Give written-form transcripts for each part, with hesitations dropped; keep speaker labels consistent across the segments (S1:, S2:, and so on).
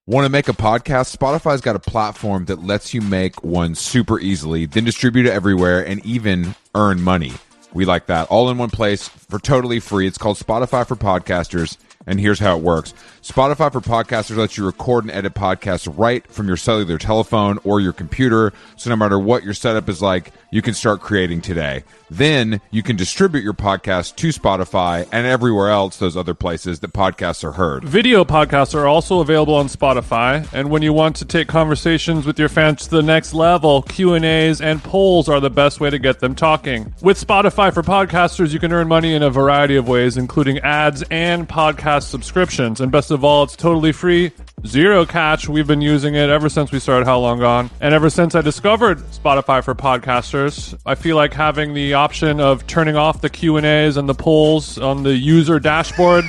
S1: Want to make a podcast? Spotify's got a platform that lets you make one super easily, then distribute it everywhere and even earn money. We like that. All in one place for totally free. It's called Spotify for Podcasters, and here's how it works. Spotify for Podcasters lets you record and edit podcasts right from your cellular telephone or your computer, so no matter what your setup is like, you can start creating today. Then you can distribute your podcast to Spotify and everywhere else, those other places that podcasts are heard.
S2: Video podcasts are also available on Spotify, and when you want to take conversations with your fans to the next level, Q&As and polls are the best way to get them talking. With Spotify for Podcasters, you can earn money in a variety of ways, including ads and podcast subscriptions. And best of all, it's totally free, zero catch. We've been using it ever since we started How Long Gone. And ever since I discovered Spotify for Podcasters, I feel like having the option of turning off the Q&As and the polls on the user dashboard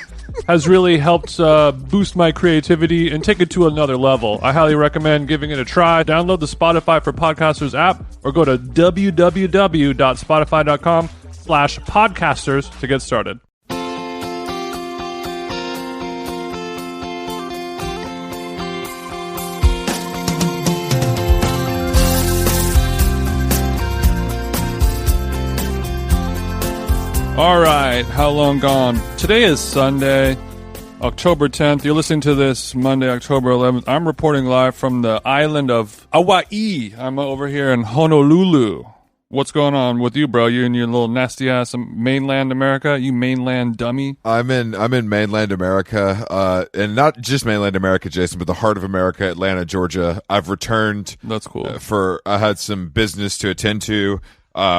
S2: has really helped boost my creativity and take it to another level. I highly recommend giving it a try. Download the Spotify for Podcasters app or go to www.spotify.com/podcasters to get started. All right, How Long Gone? Today is Sunday, October 10th. You're listening to this Monday, October 11th. I'm reporting live from the island of Hawaii. I'm over here in Honolulu. What's going on with you, bro? You and your little nasty ass mainland America? You mainland dummy?
S1: I'm in mainland America, and not just mainland America, Jason, but the heart of America, Atlanta, Georgia. I've returned.
S2: That's cool.
S1: I had some business to attend to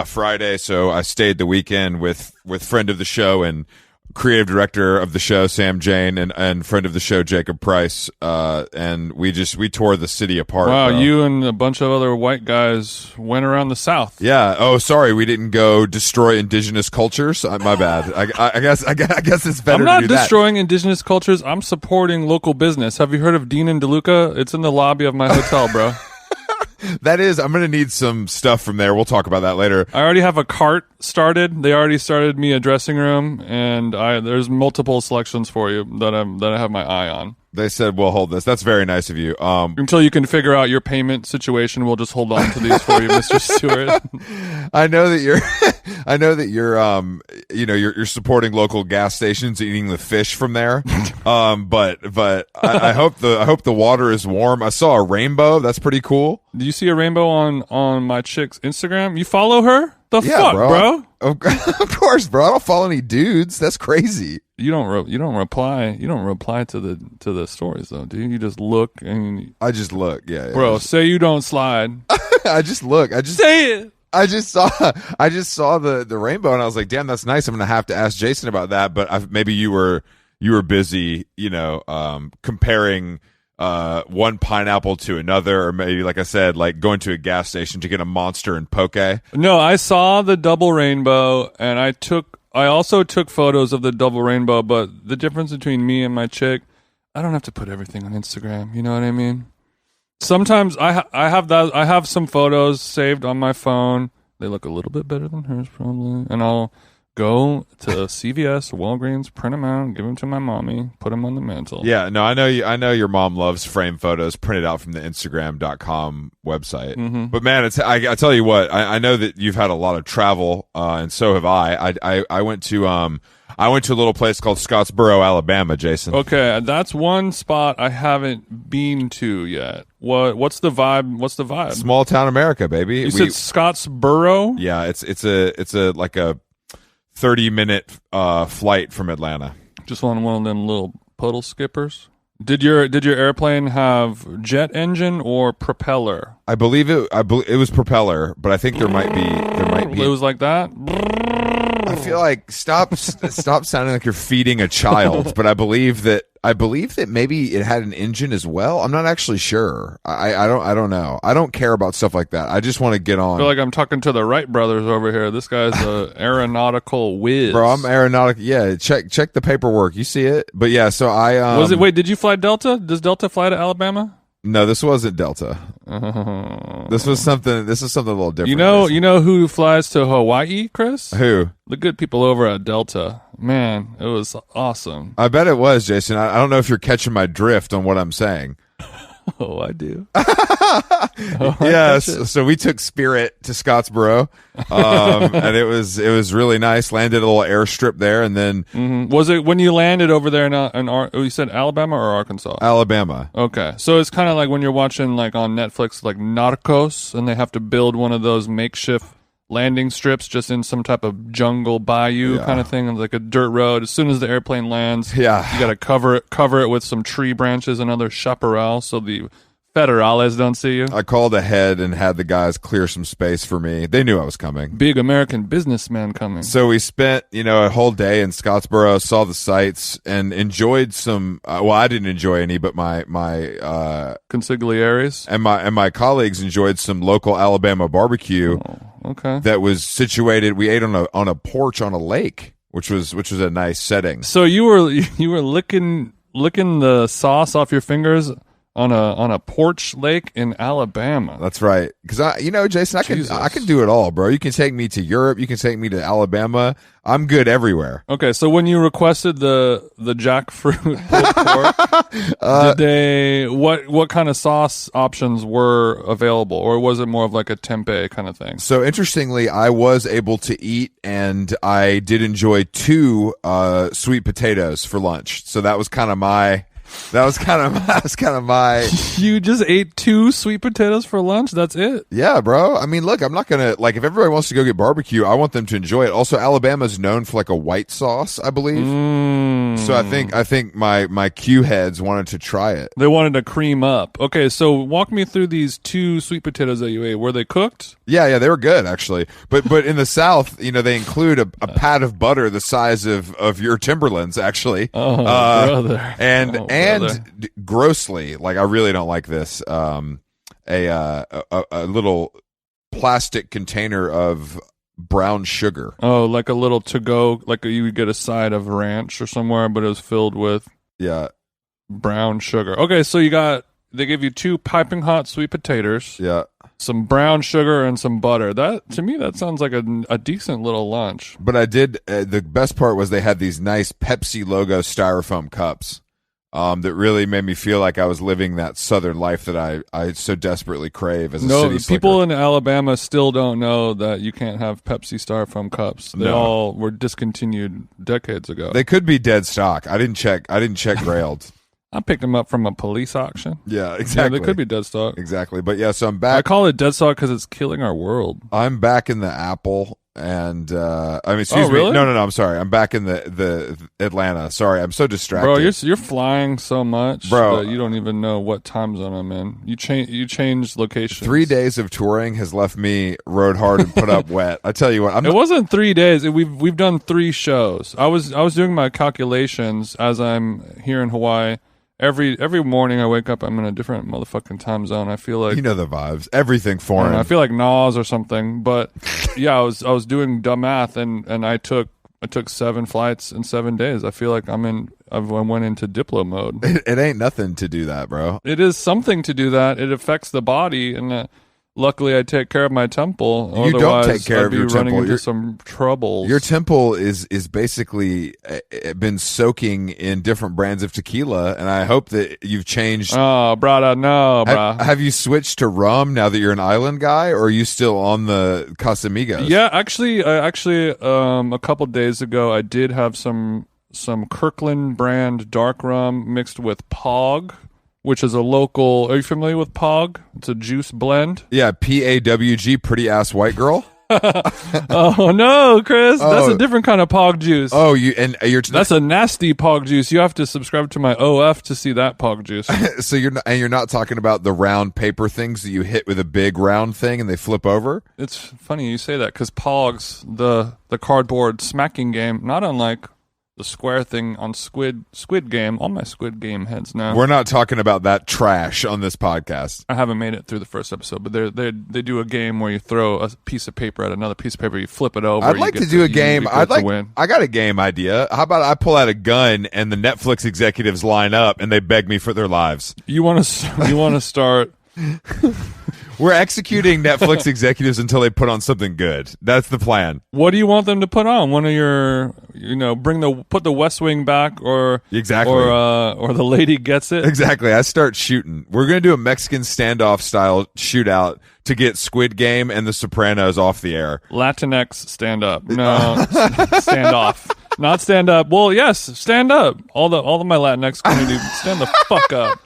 S1: Friday, so I stayed the weekend with friend of the show and creative director of the show, Sam Jane, and friend of the show, Jacob Price, and we tore the city apart.
S2: Wow,
S1: bro.
S2: You and a bunch of other white guys went around the South.
S1: Yeah. Oh, sorry, we didn't go destroy indigenous cultures. My bad. I guess it's better.
S2: I'm not
S1: to do
S2: destroying indigenous cultures. I'm supporting local business. Have you heard of Dean and DeLuca? It's in the lobby of my hotel, bro.
S1: That is, I'm going to need some stuff from there. We'll talk about that later.
S2: I already have a cart started. They already started me a dressing room, and there's multiple selections for you that I have my eye on.
S1: They said we'll hold this. That's very nice of you.
S2: Until you can figure out your payment situation, we'll just hold on to these for you, Mr. Stewart.
S1: I know that you're supporting local gas stations, eating the fish from there. But I hope the water is warm. I saw a rainbow. That's pretty cool.
S2: Do you see a rainbow on my chick's Instagram? You follow her? The fuck, bro?
S1: Of course, bro. I don't follow any dudes. That's crazy.
S2: You don't reply to the stories though, do you? You just look and
S1: I just look, yeah.
S2: Bro, say you don't slide.
S1: I just look. I just
S2: say it.
S1: I just saw the rainbow and I was like, damn, that's nice. I'm gonna have to ask Jason about that. But maybe you were busy, comparing one pineapple to another, or maybe, like I said, like going to a gas station to get a Monster and Poke.
S2: No, I saw the double rainbow, and I also took photos of the double rainbow. But the difference between me and my chick, I don't have to put everything on Instagram. You know what I mean? Sometimes I have some photos saved on my phone. They look a little bit better than hers, probably, and I'll go to CVS or Walgreens, print them out, give them to my mommy, put them on the mantle.
S1: Yeah, no, I know your mom loves frame photos printed out from the Instagram.com website. Mm-hmm. But man, I tell you what, I know that you've had a lot of travel, and so have I. I went to a little place called Scottsboro, Alabama, Jason.
S2: Okay, that's one spot I haven't been to yet. What's the vibe?
S1: Small town America, baby.
S2: You said Scottsboro?
S1: Yeah, it's a like a 30-minute flight from Atlanta.
S2: Just on one of them little puddle skippers. Did your airplane have jet engine or propeller?
S1: I believe it was propeller, but I think there might be.
S2: It was like that.
S1: I feel like stop sounding like you're feeding a child, but I believe that maybe it had an engine as well. I'm not actually sure. I don't know. I don't care about stuff like that. I just want to get on.
S2: I feel like I'm talking to the Wright brothers over here. This guy's a aeronautical whiz.
S1: Bro, I'm aeronautical. Yeah, check the paperwork. You see it? But yeah, so I
S2: wait, did you fly Delta? Does Delta fly to Alabama?
S1: No, this wasn't Delta. This was something a little different.
S2: You know who flies to Hawaii, Chris?
S1: Who?
S2: The good people over at Delta. Man, it was awesome.
S1: I bet it was, Jason. I don't know if you're catching my drift on what I'm saying.
S2: Oh, I do.
S1: Yes. So we took Spirit to Scottsboro, and it was really nice. Landed a little airstrip there, and then
S2: Was it when you landed over there you said Alabama or Arkansas?
S1: Alabama.
S2: Okay, so it's kind of like when you're watching like on Netflix, like Narcos, and they have to build one of those makeshift landing strips just in some type of jungle bayou kind of thing, like a dirt road. As soon as the airplane lands, you got to cover it with some tree branches and other chaparral so the federales don't see you.
S1: I called ahead and had the guys clear some space for me. They knew I was coming.
S2: Big American businessman coming.
S1: So we spent, a whole day in Scottsboro, saw the sights, and enjoyed some. Well, I didn't enjoy any, but my
S2: consigliaries
S1: and my colleagues enjoyed some local Alabama barbecue.
S2: Oh, okay.
S1: That was situated. We ate on a porch on a lake, which was a nice setting.
S2: So you were licking the sauce off your fingers on a porch lake in Alabama.
S1: That's right. Because Jason, I can do it all, bro. You can take me to Europe. You can take me to Alabama. I'm good everywhere.
S2: Okay, so when you requested the jackfruit pulled pork, what kind of sauce options were available, or was it more of like a tempeh kind of thing?
S1: So interestingly, I was able to eat, and I did enjoy 2 sweet potatoes for lunch. So that was kind of my.
S2: You just ate 2 sweet potatoes for lunch? That's it?
S1: Yeah, bro. I mean, look, I'm not gonna if everybody wants to go get barbecue, I want them to enjoy it. Also, Alabama's known for like a white sauce, I believe. So I think my Q heads wanted to try it.
S2: They wanted to cream up. Okay, so walk me through these 2 sweet potatoes that you ate. Were they cooked?
S1: Yeah, they were good actually. But in the South, they include a pat of butter the size of your Timberlands actually.
S2: Oh, brother.
S1: And grossly, like I really don't like this. A little plastic container of brown sugar.
S2: Oh, like a little to go, like you would get a side of ranch or somewhere, but it was filled with brown sugar. Okay, so they give you 2 piping hot sweet potatoes.
S1: Yeah.
S2: Some brown sugar and some butter. That to me, that sounds like a decent little lunch.
S1: But I did. The best part was they had these nice Pepsi logo styrofoam cups. That really made me feel like I was living that Southern life that I so desperately crave as a city slicker.
S2: People in Alabama still don't know that you can't have Pepsi styrofoam cups. They all were discontinued decades ago.
S1: They could be dead stock. I didn't check Grailed.
S2: I picked them up from a police auction.
S1: Yeah, exactly.
S2: Yeah, they could be dead stock.
S1: Exactly. But yeah, so I'm back.
S2: I call it dead stock because it's killing our world.
S1: I'm back in the Apple. And excuse me.
S2: Really?
S1: No, I'm sorry. I'm back in the Atlanta. Sorry, I'm so distracted.
S2: Bro, you're flying so much,
S1: bro,
S2: that you don't even know what time zone I'm in. You change locations.
S1: 3 days of touring has left me rode hard and put up wet. I tell you what,
S2: it wasn't 3 days. We've done 3 shows. I was doing my calculations as I'm here in Hawaii. Every morning I wake up, I'm in a different motherfucking time zone. I feel like
S1: the vibes. Everything foreign.
S2: I feel like Nas or something. But yeah, I was doing dumb math and I took 7 flights in 7 days. I feel like I went into Diplo mode.
S1: It ain't nothing to do that, bro.
S2: It is something to do that. It affects the body, and luckily I take care of my temple.
S1: You don't take care of your temple.
S2: Running into some troubles.
S1: Your temple is basically been soaking in different brands of tequila, and I hope that you've changed.
S2: Oh, brother, no, brah.
S1: Have you switched to rum now that you're an island guy, or are you still on the Casamigos?
S2: Yeah, actually, a couple days ago, I did have some Kirkland brand dark rum mixed with Pog, which is a local. Are you familiar with Pog? It's a juice blend.
S1: Yeah, PAWG, pretty ass white girl.
S2: Oh no, Chris, that's a different kind of Pog juice.
S1: Oh,
S2: that's a nasty Pog juice. You have to subscribe to my OF to see that Pog juice.
S1: So you're not talking about the round paper things that you hit with a big round thing and they flip over.
S2: It's funny you say that because Pogs, the cardboard smacking game, not unlike the square thing on Squid Game. All my Squid Game heads now.
S1: We're not talking about that trash on this podcast.
S2: I haven't made it through the first episode, but they do a game where you throw a piece of paper at another piece of paper, you flip it over.
S1: I'd like to do a game. I got a game idea. How about I pull out a gun and the Netflix executives line up and they beg me for their lives?
S2: You want to start?
S1: We're executing Netflix executives until they put on something good. That's the plan.
S2: What do you want them to put on? One of your, put the West Wing back, or
S1: exactly,
S2: or The Lady Gets It.
S1: Exactly. I start shooting. We're gonna do a Mexican standoff style shootout to get Squid Game and The Sopranos off the air.
S2: Latinx stand up. No, stand off. Not stand up. Well, yes, stand up. All of my Latinx community, stand the fuck up.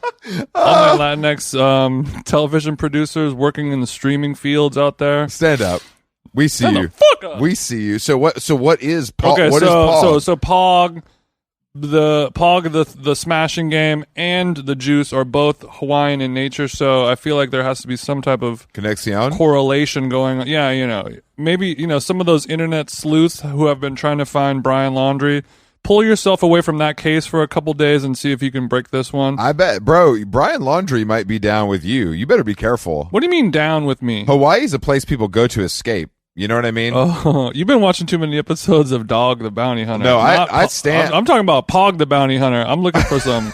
S2: All my Latinx television producers working in the streaming fields out there,
S1: stand up. We see
S2: stand
S1: you.
S2: The fuck up.
S1: We see you. So what is Pog?
S2: Okay,
S1: what is Pog?
S2: So Pog, the smashing game, and the juice are both Hawaiian in nature. So I feel like there has to be some type of
S1: Conexion?
S2: correlation going on. Yeah, maybe some of those internet sleuths who have been trying to find Brian Laundrie. Pull yourself away from that case for a couple days and see if you can break this one.
S1: I bet, bro, Brian Laundrie might be down with you. You better be careful.
S2: What do you mean down with me?
S1: Hawaii's a place people go to escape. You know what I mean?
S2: Oh, you've been watching too many episodes of Dog the Bounty Hunter.
S1: No, I stand.
S2: I'm talking about Pog the Bounty Hunter. I'm looking for some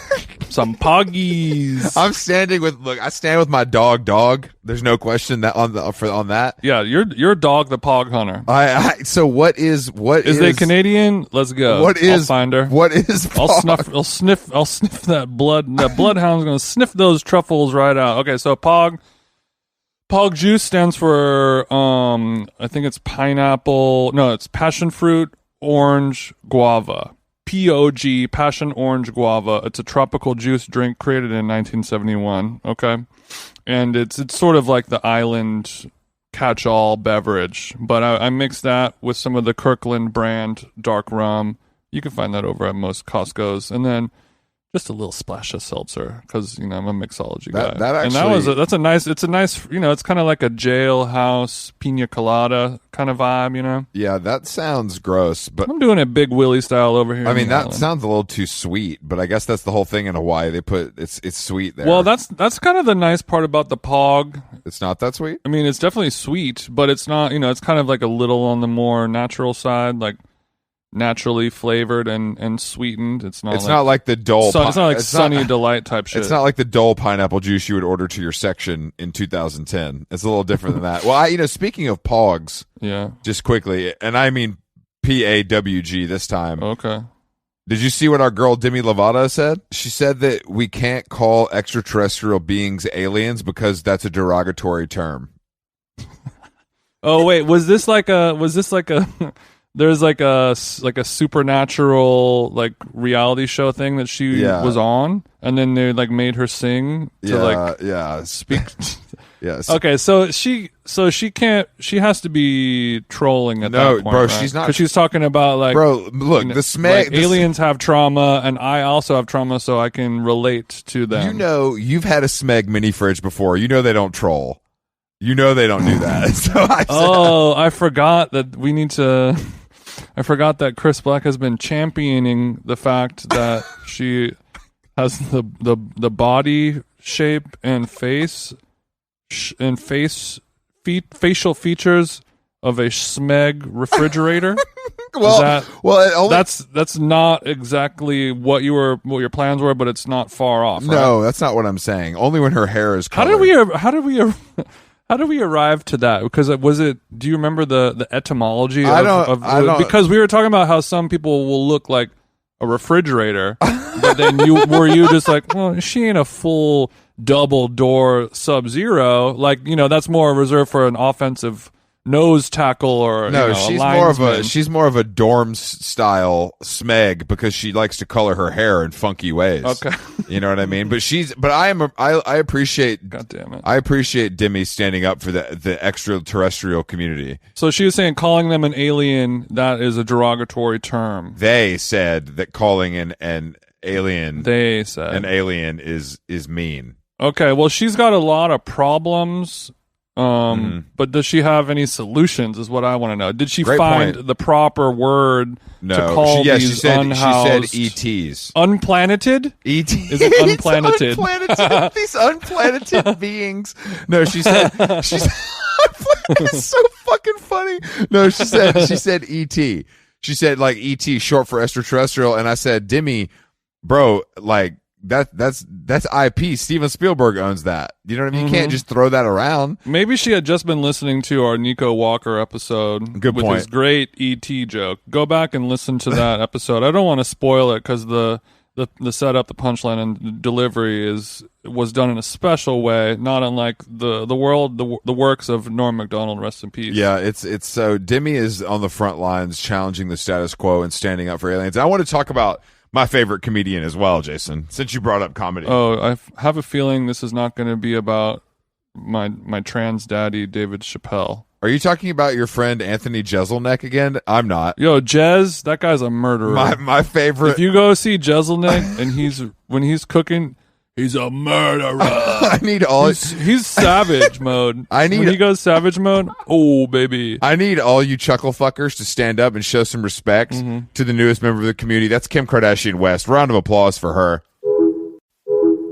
S2: poggies.
S1: I stand with my dog. There's no question that on that.
S2: Yeah, you're Dog the Pog Hunter.
S1: So what is
S2: they Canadian? Let's go. I'll find her.
S1: What is Pog?
S2: I'll sniff that blood. That bloodhound's gonna sniff those truffles right out. Okay, so Pog juice stands for I think it's pineapple. No, it's passion fruit, orange, guava. POG, passion orange guava. It's a tropical juice drink created in 1971. Okay, and it's sort of like the island catch-all beverage. But I mix that with some of the Kirkland brand dark rum. You can find that over at most Costco's, and then just a little splash of seltzer because I'm a mixology guy. It's a nice. It's kind of like a jailhouse pina colada kind of vibe.
S1: Yeah, that sounds gross, but
S2: I'm doing it Big Willie style over here.
S1: I mean, that sounds a little too sweet, but I guess that's the whole thing in Hawaii. They put it's sweet there.
S2: Well, that's kind of the nice part about the Pog.
S1: It's not that sweet.
S2: I mean, it's definitely sweet, but it's not. It's kind of like a little on the more natural side, like naturally flavored and sweetened. It's not
S1: like the dull.
S2: It's not like Sunny Delight type shit.
S1: It's not like the dull pineapple juice you would order to your section in 2010. It's a little different than that. Well, speaking of Pogs,
S2: yeah,
S1: just quickly, and I mean PAWG this time.
S2: Okay.
S1: Did you see what our girl Demi Lovato said? She said that we can't call extraterrestrial beings aliens because that's a derogatory term.
S2: Oh wait, was this like a there's like a supernatural like reality show thing that she was on, and then they like made her sing to
S1: speak. Yes.
S2: Okay, so she has to be trolling at that point. No, bro, right?
S1: She's not.
S2: Because she's talking about like,
S1: bro, look, the smeg.
S2: Like aliens have trauma, and I also have trauma, so I can relate to them.
S1: You've had a smeg mini fridge before. They don't troll. They don't do that. So
S2: I forgot that we need to. I forgot that Chris Black has been championing the fact that she has the body shape and facial features of a smeg refrigerator. That's not exactly what your plans were, but it's not far off.
S1: No,
S2: right?
S1: That's not what I'm saying. Only when her hair is colored.
S2: How did we arrive to that? Because do you remember the etymology
S1: I don't.
S2: Because we were talking about how some people will look like a refrigerator, but then were you just like, well, she ain't a full double door Sub-Zero. Like, that's more reserved for an offensive nose tackle or
S1: she's more of a dorm style smeg because she likes to color her hair in funky ways.
S2: Okay.
S1: You know what I mean? I appreciate
S2: God damn it.
S1: I appreciate Demi standing up for the extraterrestrial community.
S2: So she was saying calling them an alien, that is a derogatory term.
S1: They said that calling an alien is mean.
S2: Okay, well she's got a lot of problems. But does she have any solutions is what I want to know. Did she find the proper word to call these unhoused?
S1: She said ETs.
S2: Unplaneted?
S1: ET.
S2: Is it unplaneted?
S1: These unplaneted beings. No, she said it's so fucking funny. No, she said ET. She said like ET short for extraterrestrial, and I said, Demi, bro, like that's IP. Steven Spielberg owns that. You know what I mean? You can't just throw that around.
S2: Maybe she had just been listening to our Nico Walker episode
S1: Good
S2: with
S1: point.
S2: his great ET joke. Go back and listen to that episode. I don't want to spoil it because the setup, the punchline, and the delivery was done in a special way, not unlike the works of Norm Macdonald, rest in peace.
S1: Yeah, it's so Demi is on the front lines challenging the status quo and standing up for aliens. I want to talk about my favorite comedian as well, Jason, since you brought up comedy.
S2: Oh, I have a feeling this is not going to be about my trans daddy, David Chappelle.
S1: Are you talking about your friend Anthony Jeselnik again? I'm not.
S2: Yo, Jez, that guy's a murderer.
S1: My favorite.
S2: If you go see Jeselnik and when he's cooking, he's a murderer.
S1: I need all.
S2: He's savage mode.
S1: When
S2: he goes savage mode. Oh baby.
S1: I need all you chuckle fuckers to stand up and show some respect to the newest member of the community. That's Kim Kardashian West. Round of applause for her.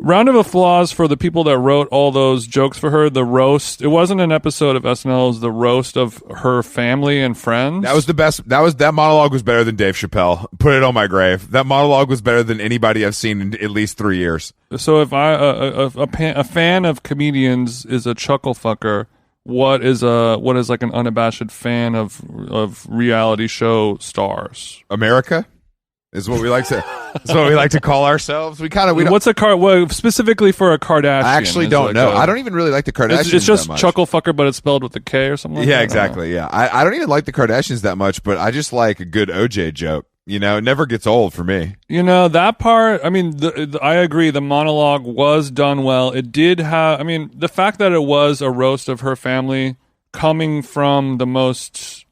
S2: Round of applause for the people that wrote all those jokes for her. The roast. It wasn't an episode of SNL. It was the roast of her family and friends.
S1: That was the best. That monologue was better than Dave Chappelle. Put it on my grave. That monologue was better than anybody I've seen in at least 3 years.
S2: So if a fan of comedians is a chuckle fucker, what is like an unabashed fan of reality show stars?
S1: America is what we like to call ourselves.
S2: What's specifically for a Kardashian?
S1: I actually don't know. I don't even really like the Kardashians.
S2: It's just
S1: that much.
S2: chuckle fucker, but it's spelled with a K or something.
S1: Yeah, exactly. Yeah, I don't even like the Kardashians that much, but I just like a good OJ joke. You know, it never gets old for me.
S2: You know, that part, I mean, I agree. The monologue was done well. It did have, I mean, the fact that it was a roast of her family coming from the most,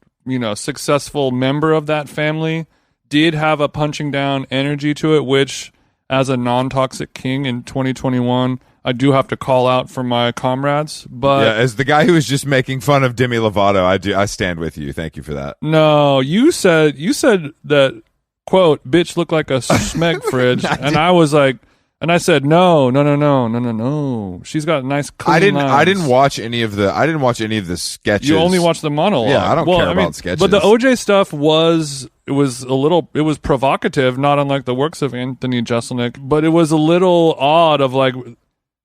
S2: successful member of that family did have a punching down energy to it, which, as a non-toxic king in 2021, I do have to call out for my comrades. But
S1: yeah, as the guy who was just making fun of Demi Lovato, I stand with you. Thank you for that.
S2: No, you said that, quote, bitch look like a smeg fridge, and I was like, and I said no. She's got nice clean lines.
S1: I didn't watch any of the sketches.
S2: You only watched the monologue.
S1: Yeah, I don't care about sketches.
S2: But the OJ stuff was provocative, not unlike the works of Anthony Jeselnik, but it was a little odd of like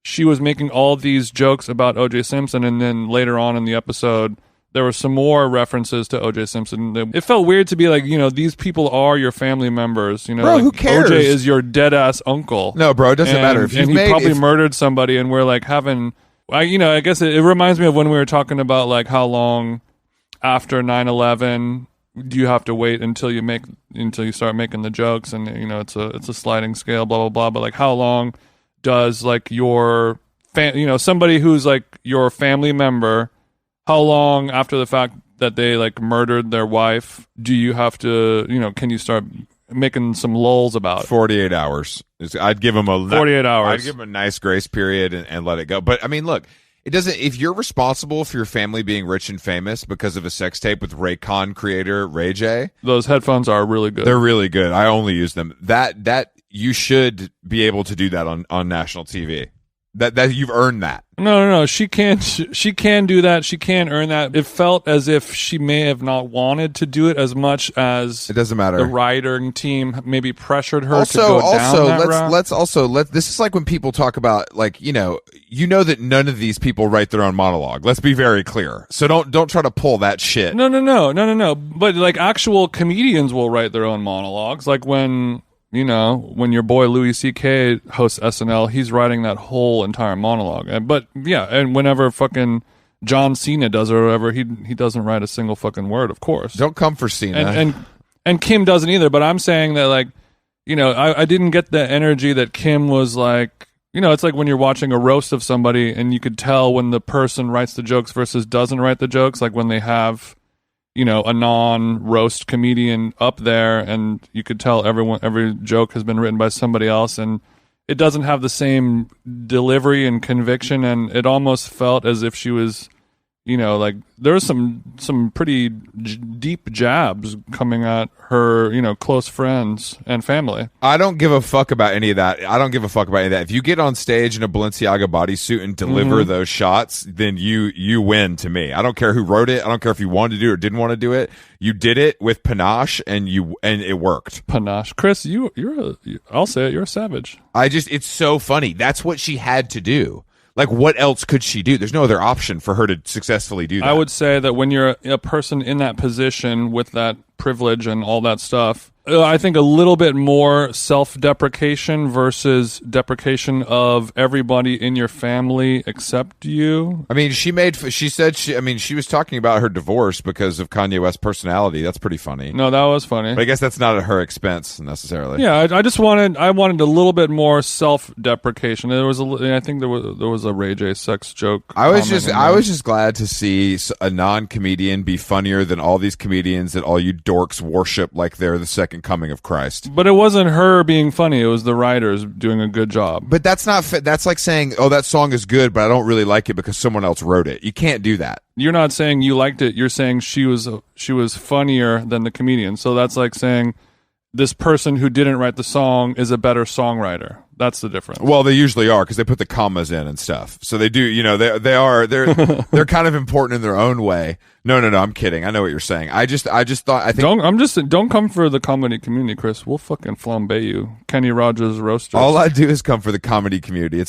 S2: she was making all these jokes about OJ Simpson, and then later on in the episode there were some more references to OJ Simpson. It felt weird to be like, these people are your family members.
S1: Bro,
S2: like,
S1: who cares?
S2: OJ is your dead ass uncle.
S1: No, bro, it doesn't matter. If
S2: he probably murdered somebody, and we're like having, I guess it reminds me of when we were talking about like how long after 9/11 do you have to wait until you start making the jokes, and it's a sliding scale, blah blah blah. But like, how long does like your somebody who's like your family member, how long after the fact that they like murdered their wife do you have to, can you start making some lulls about it?
S1: 48 hours. I'd give them
S2: 48 hours.
S1: I'd give them a nice grace period and let it go. But I mean, look, it doesn't, if you're responsible for your family being rich and famous because of a sex tape with Raycon creator Ray J,
S2: those headphones are really good.
S1: They're really good. I only use them. That you should be able to do that on national TV. That you've earned that.
S2: No. She can do that. She can earn that. It felt as if she may have not wanted to do it as much as
S1: it doesn't matter.
S2: The writing team maybe pressured her to go down that route.
S1: This is like when people talk about like, that none of these people write their own monologue. Let's be very clear. So don't try to pull that shit.
S2: No. But like actual comedians will write their own monologues. Like when your boy Louis C.K. hosts SNL, he's writing that whole entire monologue. And whenever fucking John Cena does it or whatever, he doesn't write a single fucking word, of course.
S1: Don't come for Cena.
S2: And Kim doesn't either, but I'm saying that like, I didn't get the energy that Kim was like, it's like when you're watching a roast of somebody and you could tell when the person writes the jokes versus doesn't write the jokes, like when they have a non-roast comedian up there and you could tell every joke has been written by somebody else and it doesn't have the same delivery and conviction, and it almost felt as if she was you know, like there's some pretty deep jabs coming at her, you know, close friends and family.
S1: I don't give a fuck about any of that. If you get on stage in a Balenciaga bodysuit and deliver those shots, then you win to me. I don't care who wrote it. I don't care if you wanted to do it or didn't want to do it. You did it with panache and it worked.
S2: Panache. Chris, I'll say it, you're a savage.
S1: It's so funny. That's what she had to do. Like, what else could she do? There's no other option for her to successfully do that.
S2: I would say that when you're a person in that position with that privilege and all that stuff, I think a little bit more self-deprecation versus deprecation of everybody in your family except you.
S1: I mean, she was talking about her divorce because of Kanye West's personality. That's pretty funny.
S2: No, that was funny.
S1: But I guess that's not at her expense necessarily.
S2: Yeah, I wanted a little bit more self-deprecation. I think there was a Ray J sex joke.
S1: I was just glad to see a non-comedian be funnier than all these comedians that all you dorks worship like they're the second coming of Christ.
S2: But it wasn't her being funny. It was the writers doing a good job.
S1: But that's not that's like saying, oh, that song is good, but I don't really like it because someone else wrote it. You can't do that.
S2: You're not saying you liked it. You're saying she was funnier than the comedian. So that's like saying this person who didn't write the song is a better songwriter. That's the difference. Well,
S1: they usually are because they put the commas in and stuff. So they do, you know, they're kind of important in their own way. No, I'm kidding. I know what you're saying. Don't
S2: come for the comedy community, Chris. We'll fucking flambe you. Kenny Rogers roasters.
S1: All I do is come for the comedy community.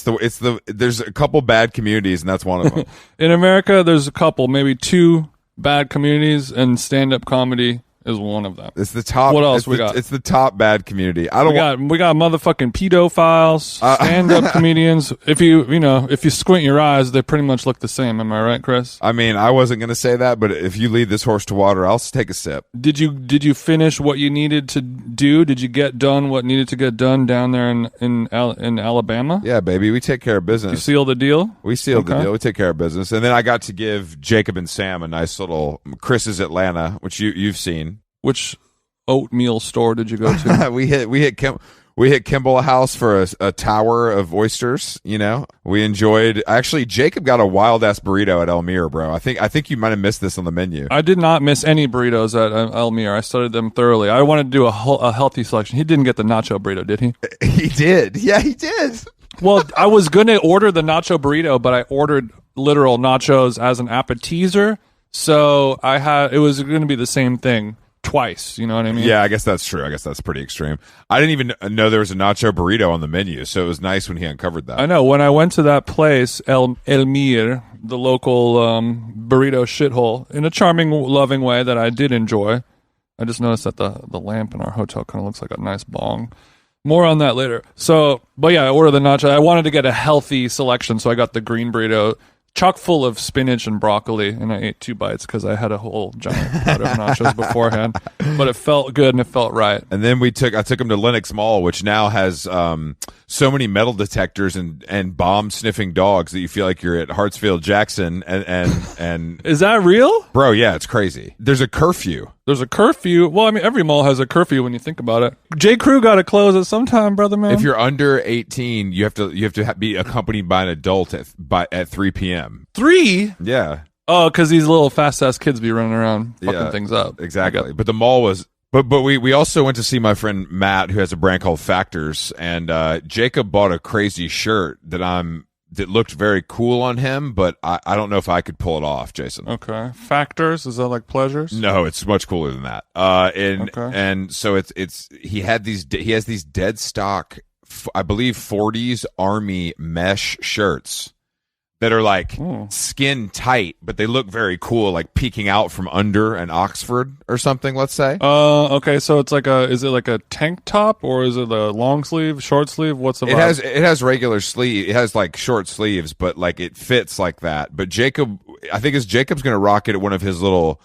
S1: There's a couple bad communities and that's one of them.
S2: In America, there's a couple, maybe two bad communities, and stand-up comedy is one of them.
S1: It's the top.
S2: What else we got?
S1: It's the top bad community. We
S2: got motherfucking pedophiles, stand-up comedians. If you squint your eyes, they pretty much look the same. Am I right, Chris?
S1: I mean, I wasn't going to say that, but if you lead this horse to water, I'll take a sip.
S2: Did you finish what you needed to do? Did you get done what needed to get done down there in Alabama?
S1: Yeah, baby, we take care of business.
S2: You seal the deal?
S1: We sealed the deal. We take care of business, and then I got to give Jacob and Sam a nice little Chris's Atlanta, which you've seen.
S2: Which oatmeal store did you go to?
S1: we hit Kimball House for a tower of oysters. You know, we enjoyed. Actually, Jacob got a wild ass burrito at Elmira, bro. I think you might have missed this on the menu.
S2: I did not miss any burritos at Elmira. I studied them thoroughly. I wanted to do a healthy selection. He didn't get the nacho burrito, did he?
S1: He did. Yeah, he did.
S2: Well, I was gonna order the nacho burrito, but I ordered literal nachos as an appetizer. So it was going to be the same thing twice. You know what I mean?
S1: Yeah, I guess that's true. I guess that's pretty extreme. I didn't even know there was a nacho burrito on the menu, so it was nice when he uncovered that.
S2: I know. When I went to that place, Elmir, the local burrito shithole, in a charming, loving way that I did enjoy. I just noticed that the lamp in our hotel kind of looks like a nice bong. More on that later. But yeah, I ordered the nacho. I wanted to get a healthy selection, so I got the green burrito, chock full of spinach and broccoli, and I ate 2 bites because I had a whole giant pot of nachos beforehand. But it felt good and it felt right.
S1: And then I took him to Lenox Mall, which now has so many metal detectors and bomb sniffing dogs that you feel like you're at Hartsfield Jackson. And
S2: is that real,
S1: bro? Yeah, it's crazy. There's a curfew.
S2: There's a curfew. Well, I mean, every mall has a curfew when you think about it. J. Crew got to close at some time, brother man.
S1: If you're under 18, you have to be accompanied by an adult at 3 p.m.
S2: 3?
S1: Yeah.
S2: Oh, because these little fast ass kids be running around fucking things up.
S1: Exactly. But the mall was. But we also went to see my friend Matt, who has a brand called Factors, and Jacob bought a crazy shirt that looked very cool on him, but I don't know if I could pull it off, Jason.
S2: Okay. Factors? Is that like pleasures?
S1: No, it's much cooler than that. And so he has these dead stock, I believe 40s Army mesh shirts that are like skin tight, but they look very cool, like peeking out from under an Oxford or something, let's say.
S2: Okay, so it's like is it like a tank top or is it a long sleeve, short sleeve? What's the vibe?
S1: It has regular sleeve. It has like short sleeves, but like it fits like that. But Jacob's going to rock it at one of his little,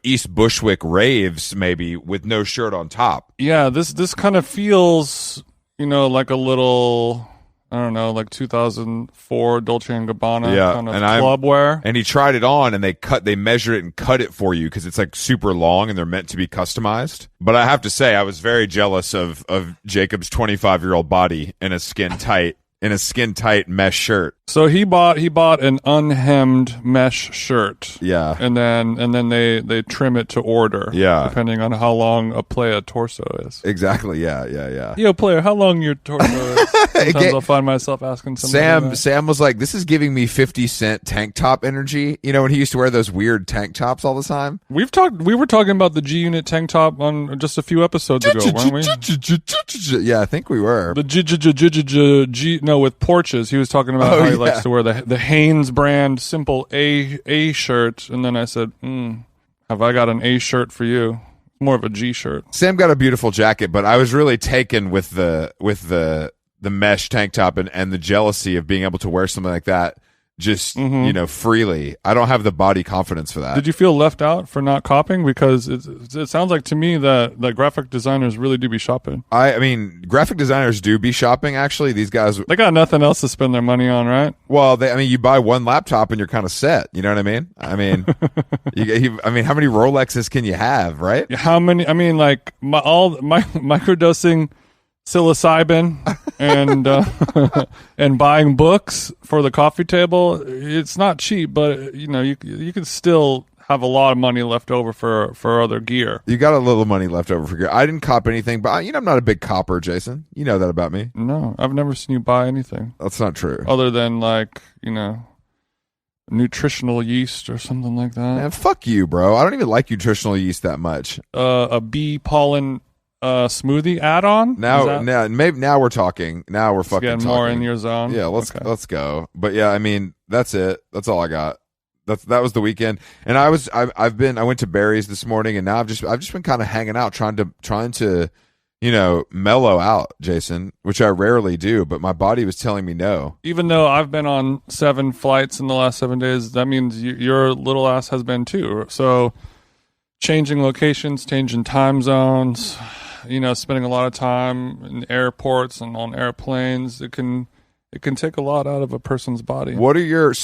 S1: East Bushwick raves, maybe with no shirt on top.
S2: Yeah, this kind of feels, like a little, I don't know, like 2004 Dolce & Gabbana kind of club wear.
S1: And he tried it on, and they measure it and cut it for you because it's like super long and they're meant to be customized. But I have to say, I was very jealous of Jacob's 25-year-old body in a skin tight in a skin tight mesh shirt.
S2: So he bought an unhemmed mesh shirt.
S1: Yeah.
S2: And then they trim it to order.
S1: Yeah.
S2: Depending on how long a playa torso is.
S1: Exactly. Yeah.
S2: Yo, player, how long your torso is? Sometimes I'll find myself asking something.
S1: Sam was like, this is giving me 50 Cent tank top energy. You know, when he used to wear those weird tank tops all the time.
S2: We were talking about the G Unit tank top on just a few episodes ago, weren't we?
S1: Yeah, I think we were.
S2: The G with Porches. He was talking about how he likes to wear the Hanes brand simple A shirt, and then I said, have I got an A shirt for you? More of a G shirt.
S1: Sam got a beautiful jacket, but I was really taken with the mesh tank top and the jealousy of being able to wear something like that just freely. I don't have the body confidence for that.
S2: Did you feel left out for not copying? Because it sounds like to me that graphic designers really do be shopping.
S1: I mean, graphic designers do be shopping. Actually, these guys,
S2: they got nothing else to spend their money on, right?
S1: Well, you buy one laptop and you're kind of set. You know what I mean? I mean, how many Rolexes can you have, right?
S2: How many? I mean, like my microdosing psilocybin and buying books for the coffee table. It's not cheap, but you can still have a lot of money left over for other gear.
S1: You got a little money left over for gear. I didn't cop anything, but I'm not a big copper, Jason. You know that about me.
S2: No, I've never seen you buy anything.
S1: That's not true.
S2: Other than nutritional yeast or something like that.
S1: Man, fuck you, bro. I don't even like nutritional yeast that much.
S2: A bee pollen smoothie add-on.
S1: Now we're talking. Now we're fucking
S2: getting
S1: talking.
S2: More in your zone.
S1: Yeah, let's go. But yeah, I mean, that's it. That's all I got. That was the weekend, and I went to Barry's this morning, and now I've just been kind of hanging out, trying to mellow out, Jason, which I rarely do, but my body was telling me no.
S2: Even though I've been on 7 flights in the last 7 days, that means your little ass has been too. So changing locations, changing time zones, spending a lot of time in airports and on airplanes, it can take a lot out of a person's body.
S1: What are your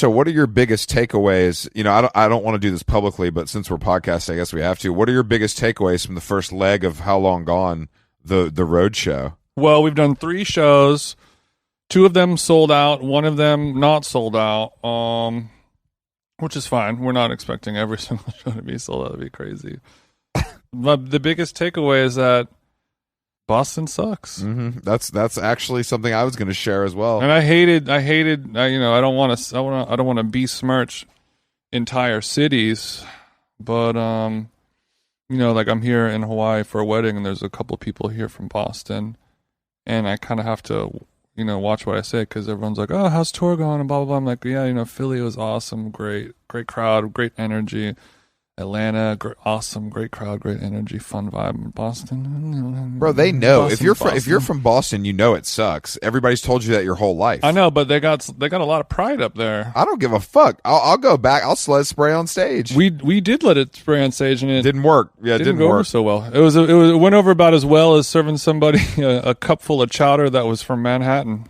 S1: biggest takeaways? I don't want to do this publicly, but since we're podcasting, I guess we have to. What are your biggest takeaways from the first leg of How Long Gone, the road show?
S2: Well, we've done 3 shows. 2 of them sold out, 1 of them not sold out, which is fine. We're not expecting every single show to be sold out. That'd be crazy. But the biggest takeaway is that Boston sucks.
S1: Mm-hmm. That's actually something I was going to share as well.
S2: And I hated. I don't want to besmirch entire cities, but like I'm here in Hawaii for a wedding, and there's a couple of people here from Boston, and I kind of have to watch what I say because everyone's like, "Oh, how's tour going?" and blah blah blah. I'm like, "Yeah, Philly was awesome, great crowd, great energy." Atlanta, awesome, great crowd, great energy, fun vibe. Boston,
S1: bro, they know if you're from Boston, it sucks. Everybody's told you that your whole life.
S2: I know, but they got a lot of pride up there.
S1: I don't give a fuck. I'll go back. I'll let it spray on stage.
S2: We did let it spray on stage, and it
S1: didn't work. Yeah, it didn't
S2: go
S1: work
S2: over so well. It went over about as well as serving somebody a cup full of chowder that was from Manhattan.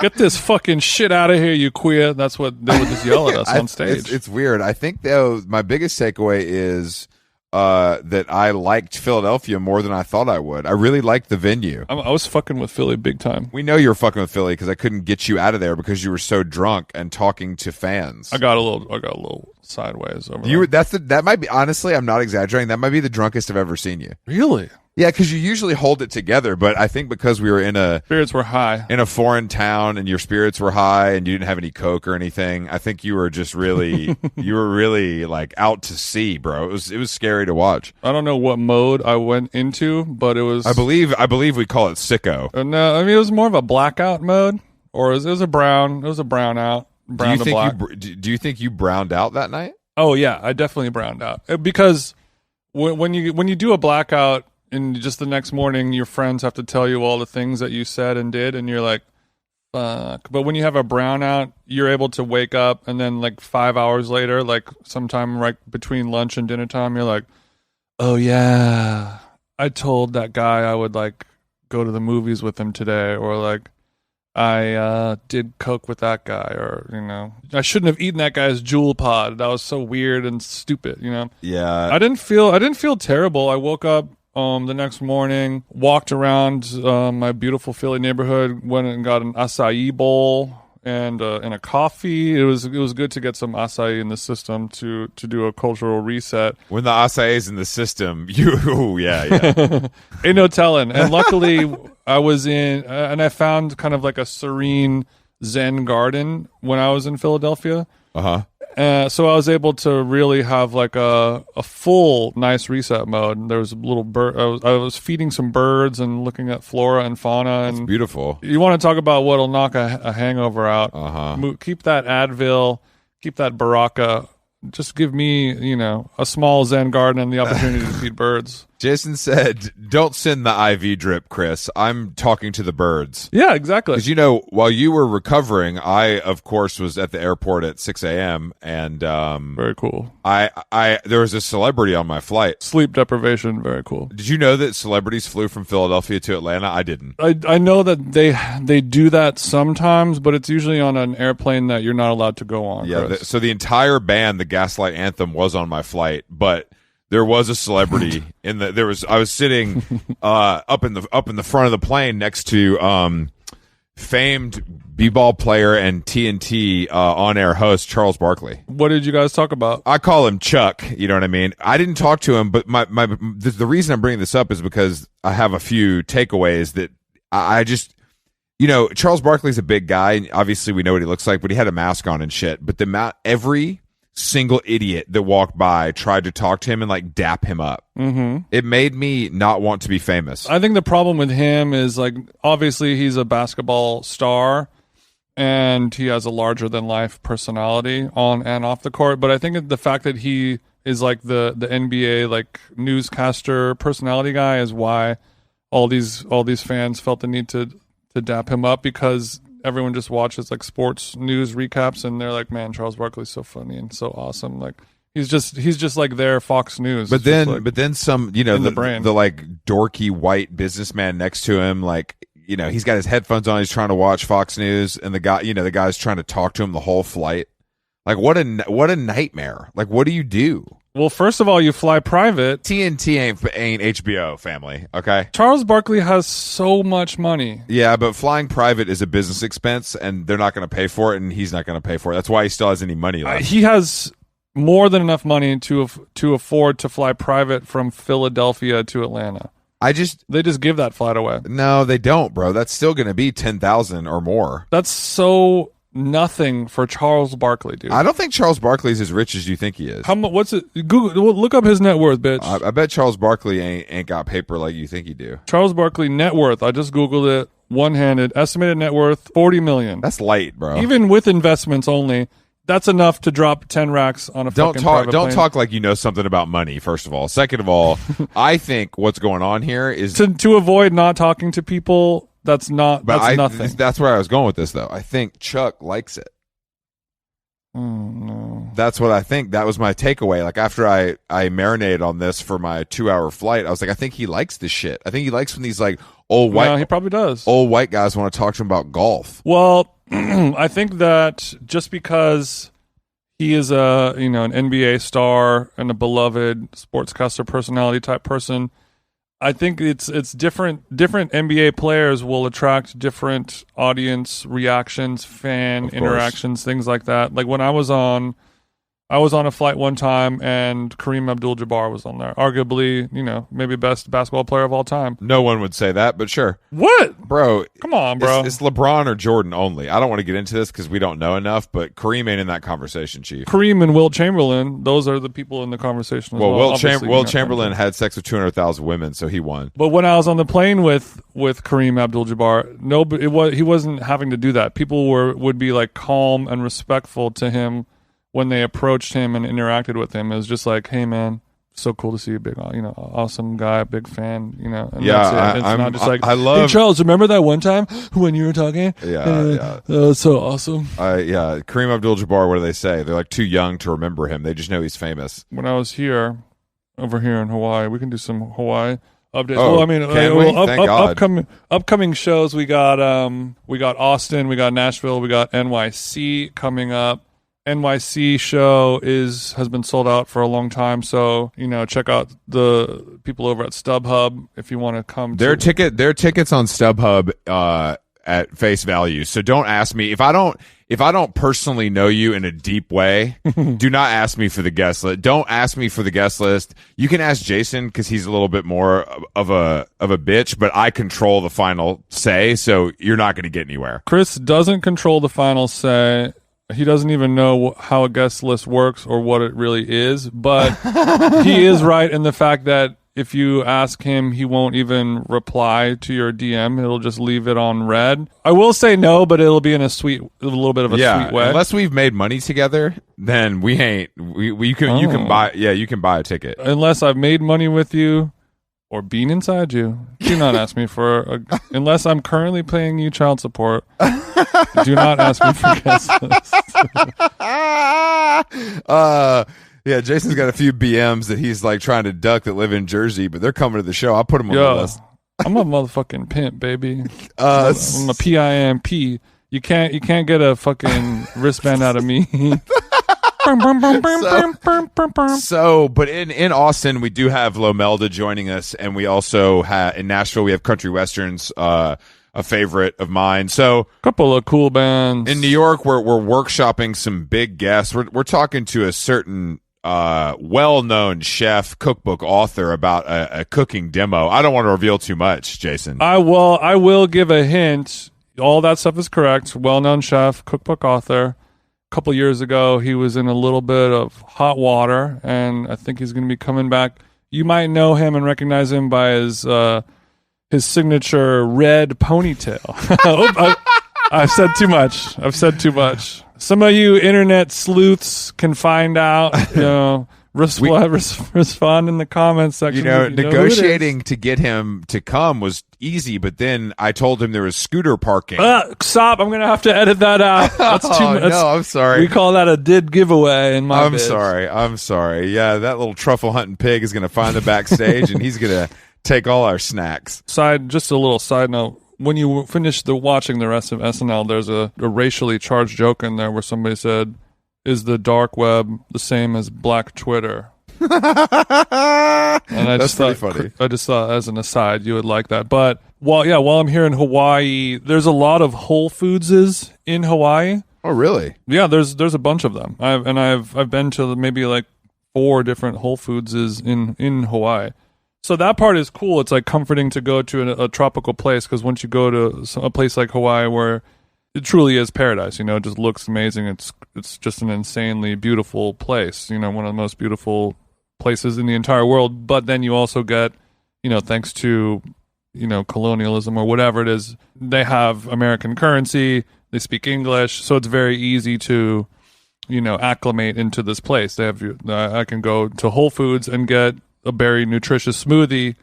S2: Get this fucking shit out of here, you queer. That's what they would just yell at us on stage.
S1: It's weird. I think though my biggest takeaway is that I liked Philadelphia more than I thought I would. I really liked the venue.
S2: I was fucking with Philly big time.
S1: We know you were fucking with Philly because I couldn't get you out of there because you were so drunk and talking to fans.
S2: I got a little sideways over there.
S1: That might be, honestly, I'm not exaggerating. That might be the drunkest I've ever seen you.
S2: Really?
S1: Yeah, because you usually hold it together, but I think because we were
S2: spirits were high
S1: in a foreign town, and your spirits were high, and you didn't have any coke or anything. I think you were just really, like out to sea, bro. It was scary to watch.
S2: I don't know what mode I went into, but it was.
S1: I believe we call it sicko.
S2: No, I mean it was more of a blackout mode, or it was a brown. It was a brown out. Brown to black.
S1: Do you think you browned out that night?
S2: Oh yeah, I definitely browned out because when you do a blackout. And just the next morning, your friends have to tell you all the things that you said and did, and you're like, fuck. But when you have a brownout, you're able to wake up, and then like 5 hours later, like sometime right between lunch and dinner time, you're like, oh yeah, I told that guy I would like go to the movies with him today, or like I did coke with that guy, or I shouldn't have eaten that guy's Jewel pod. That was so weird and stupid,
S1: Yeah.
S2: I didn't feel terrible. I woke up The next morning, walked around my beautiful Philly neighborhood, went and got an acai bowl and a coffee. It was good to get some acai in the system to do a cultural reset.
S1: When the acai is in the system, yeah.
S2: Ain't no telling. And luckily, I was in, and I found kind of like a serene Zen garden when I was in Philadelphia. So I was able to really have like a full nice reset mode. And there was a little bird. I was feeding some birds and looking at flora and fauna.
S1: That's
S2: and
S1: beautiful.
S2: You want to talk about what'll knock a hangover out? Keep that Advil, keep that Baraka. Just give me, a small Zen garden and the opportunity to feed birds.
S1: Jason said, don't send the IV drip, Chris. I'm talking to the birds.
S2: Yeah, exactly.
S1: Because, while you were recovering, I, of course, was at the airport at 6 a.m. And
S2: very cool.
S1: There was a celebrity on my flight.
S2: Sleep deprivation, very cool.
S1: Did you know that celebrities flew from Philadelphia to Atlanta? I didn't.
S2: I know that they do that sometimes, but it's usually on an airplane that you're not allowed to go on.
S1: Yeah, so the entire band, the Gaslight Anthem, was on my flight, but there was a celebrity I was sitting up in the front of the plane next to famed b-ball player and TNT on-air host Charles Barkley.
S2: What did you guys talk about?
S1: I call him Chuck, you know what I mean? I didn't talk to him, but the reason I'm bringing this up is because I have a few takeaways that I just, Charles Barkley's a big guy, and obviously we know what he looks like, but he had a mask on and shit. But every single idiot that walked by tried to talk to him and like dap him up. It made me not want to be famous.
S2: I think the problem with him is like, obviously he's a basketball star and he has a larger than life personality on and off the court. But I think the fact that he is like the NBA like newscaster personality guy is why all these fans felt the need to dap him up, because everyone just watches like sports news recaps and they're like, man, Charles Barkley's so funny and so awesome. Like he's just like their Fox News.
S1: But then some, the like dorky white businessman next to him, like, he's got his headphones on, he's trying to watch Fox News, and the guy's trying to talk to him the whole flight. Like what a nightmare. Like what do you do?
S2: Well, first of all, you fly private.
S1: TNT ain't HBO, family, okay?
S2: Charles Barkley has so much money.
S1: Yeah, but flying private is a business expense, and they're not going to pay for it, and he's not going to pay for it. That's why he still has any money left.
S2: He has more than enough money to afford to fly private from Philadelphia to Atlanta. They just give that flight away.
S1: No, they don't, bro. That's still going to be $10,000 or more.
S2: That's so nothing for Charles Barkley, dude.
S1: I don't think Charles Barkley's as rich as you think he is.
S2: What's it? Google, look up his net worth, bitch.
S1: I bet Charles Barkley ain't got paper like you think he do.
S2: Charles Barkley net worth. I just Googled it. One-handed estimated net worth $40 million.
S1: That's light, bro.
S2: Even with investments only, that's enough to drop 10 racks on a fucking private plane.
S1: Don't talk like you know something about money. First of all, second of all, I think what's going on here is
S2: to avoid not talking to people. That's nothing.
S1: That's where I was going with this, though. I think Chuck likes it.
S2: Oh, no.
S1: That's what I think. That was my takeaway. Like, after I marinated on this for my 2-hour flight, I was like, I think he likes this shit. I think he likes when these, like, old white...
S2: No, he probably does.
S1: Old white guys want to talk to him about golf.
S2: Well, I think that just because he is an NBA star and a beloved sportscaster personality type person... I think it's different. Different NBA players will attract different audience reactions, fan interactions, things like that. Like when I was on a flight one time and Kareem Abdul-Jabbar was on there. Arguably, maybe best basketball player of all time.
S1: No one would say that, but sure.
S2: What?
S1: Bro.
S2: Come on, bro.
S1: It's LeBron or Jordan only. I don't want to get into this because we don't know enough, but Kareem ain't in that conversation, Chief.
S2: Kareem and Wilt Chamberlain, those are the people in the conversation as well.
S1: Wilt Chamberlain had sex with 200,000 women, so he won.
S2: But when I was on the plane with Kareem Abdul-Jabbar, he wasn't having to do that. People would be like calm and respectful to him when they approached him and interacted with him. It was just like, hey man, so cool to see you, big, awesome guy, big fan, and
S1: yeah,
S2: that's it. It's not just like,
S1: I love,
S2: hey Charles, remember that one time when you were talking?
S1: Yeah.
S2: That was so awesome.
S1: Kareem Abdul-Jabbar, what do they say? They're like too young to remember him. They just know he's famous.
S2: When I was over here in Hawaii, we can do some Hawaii updates.
S1: Oh, Thank God.
S2: Upcoming shows, we got Austin, we got Nashville, we got NYC coming up. NYC show has been sold out for a long time. So, check out the people over at StubHub if you want to come.
S1: Their tickets on StubHub at face value. So don't ask me if I don't personally know you in a deep way. Do not ask me for the guest list. Don't ask me for the guest list. You can ask Jason because he's a little bit more of a bitch, but I control the final say, so you're not going to get anywhere.
S2: Chris doesn't control the final say. He doesn't even know how a guest list works or what it really is, but he is right in the fact that if you ask him, he won't even reply to your DM. It'll just leave it on red. I will say no, but it'll be in a little bit of a sweet way.
S1: Unless we've made money together, then we ain't. You can buy a ticket.
S2: Unless I've made money with you or been inside you, do not ask me unless I'm currently paying you child support. Do not ask me for guest lists.
S1: Yeah, Jason's got a few BMs that he's like trying to duck that live in Jersey, but they're coming to the show. I'll put them on the list.
S2: I'm a motherfucking pimp, baby. I'm a PIMP. You can't get a fucking wristband out of me.
S1: But in Austin, we do have Lomelda joining us, and we also have in Nashville we have Country Westerns, a favorite of mine. So
S2: couple of cool bands.
S1: In New York, we're workshopping some big guests. We're talking to a certain well-known chef, cookbook author about a cooking demo. I don't want to reveal too much, Jason.
S2: I will give a hint. All that stuff is correct. Well-known chef, cookbook author. A couple years ago, he was in a little bit of hot water, and I think he's going to be coming back. You might know him and recognize him by his signature red ponytail. I've said too much. Some of you internet sleuths can find out. Respond in the comments section.
S1: Negotiating to get him to come was easy, but then I told him there was scooter parking.
S2: Stop! I'm gonna have to edit that out. That's too much.
S1: No, I'm sorry.
S2: We call that a did giveaway in my.
S1: I'm sorry. Yeah, that little truffle hunting pig is gonna find the backstage, and he's gonna take all our snacks.
S2: Just a little side note. When you finish watching the rest of SNL, there's a racially charged joke in there where somebody said, "Is the dark web the same as Black Twitter?" And
S1: That's pretty funny.
S2: I just thought, as an aside, you would like that. But while I'm here in Hawaii, there's a lot of Whole Foodses in Hawaii.
S1: Oh, really?
S2: Yeah, there's a bunch of them. I've been to maybe like 4 different Whole Foodses in Hawaii. So that part is cool. It's like comforting to go to a tropical place, because once you go to a place like Hawaii where it truly is paradise, it just looks amazing. It's just an insanely beautiful place, one of the most beautiful places in the entire world. But then you also get, thanks to, colonialism or whatever it is, they have American currency, they speak English, so it's very easy to, acclimate into this place. I can go to Whole Foods and get a very nutritious smoothie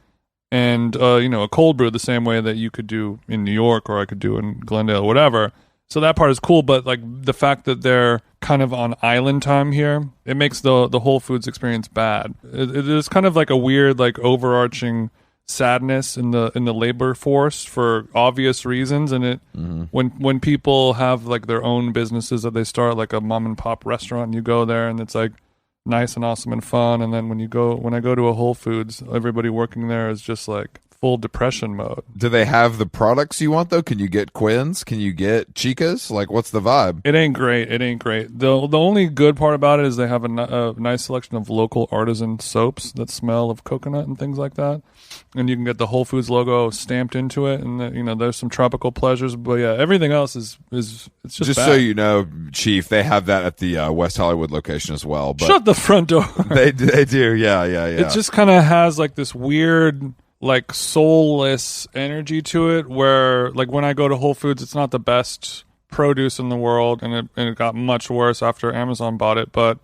S2: and a cold brew the same way that you could do in New York or I could do in Glendale or whatever. So that part is cool, but like the fact that they're kind of on island time here, it makes the Whole Foods experience bad. It is kind of like a weird, like, overarching sadness in the labor force for obvious reasons. And it when people have like their own businesses that they start, like a mom and pop restaurant, and you go there and it's like nice and awesome and fun, and then when I go to a Whole Foods, everybody working there is just like full depression mode.
S1: Do they have the products you want though? Can you get Quins? Can you get Chicas? Like, what's the vibe?
S2: It ain't great. The only good part about it is they have a nice selection of local artisan soaps that smell of coconut and things like that, and you can get the Whole Foods logo stamped into it, and there's some tropical pleasures. But yeah, everything else is it's just bad.
S1: So you know, Chief, they have that at the West Hollywood location as well. But
S2: shut the front door.
S1: They do. Yeah.
S2: It just kind of has like this weird, like, soulless energy to it, where like when I go to Whole Foods, it's not the best produce in the world, and it got much worse after Amazon bought it. But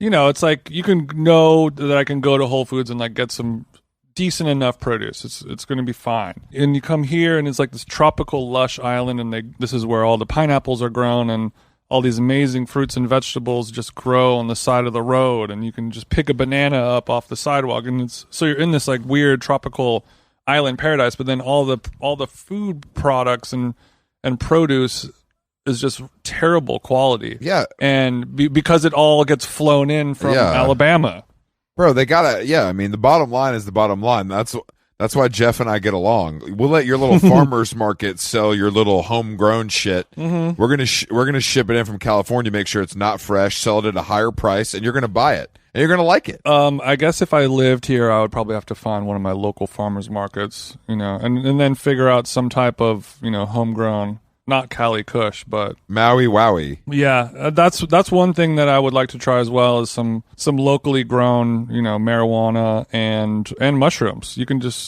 S2: it's like you can know that I can go to Whole Foods and like get some decent enough produce. It's going to be fine. And you come here and it's like this tropical lush island, and this is where all the pineapples are grown, and all these amazing fruits and vegetables just grow on the side of the road, and you can just pick a banana up off the sidewalk, and so you're in this like weird tropical island paradise. But then all the food products and produce is just terrible quality.
S1: Yeah.
S2: And because it all gets flown in from Alabama.
S1: Bro, they gotta, I mean, the bottom line is the bottom line. That's why Jeff and I get along. We'll let your little farmers market sell your little homegrown shit. Mm-hmm. We're gonna ship it in from California, make sure it's not fresh, sell it at a higher price, and you're gonna buy it, and you're gonna like it.
S2: I guess if I lived here, I would probably have to find one of my local farmers markets, and then figure out some type of homegrown. Not Cali Kush, but
S1: Maui Wowie.
S2: Yeah, that's one thing that I would like to try as well is some locally grown, marijuana and mushrooms.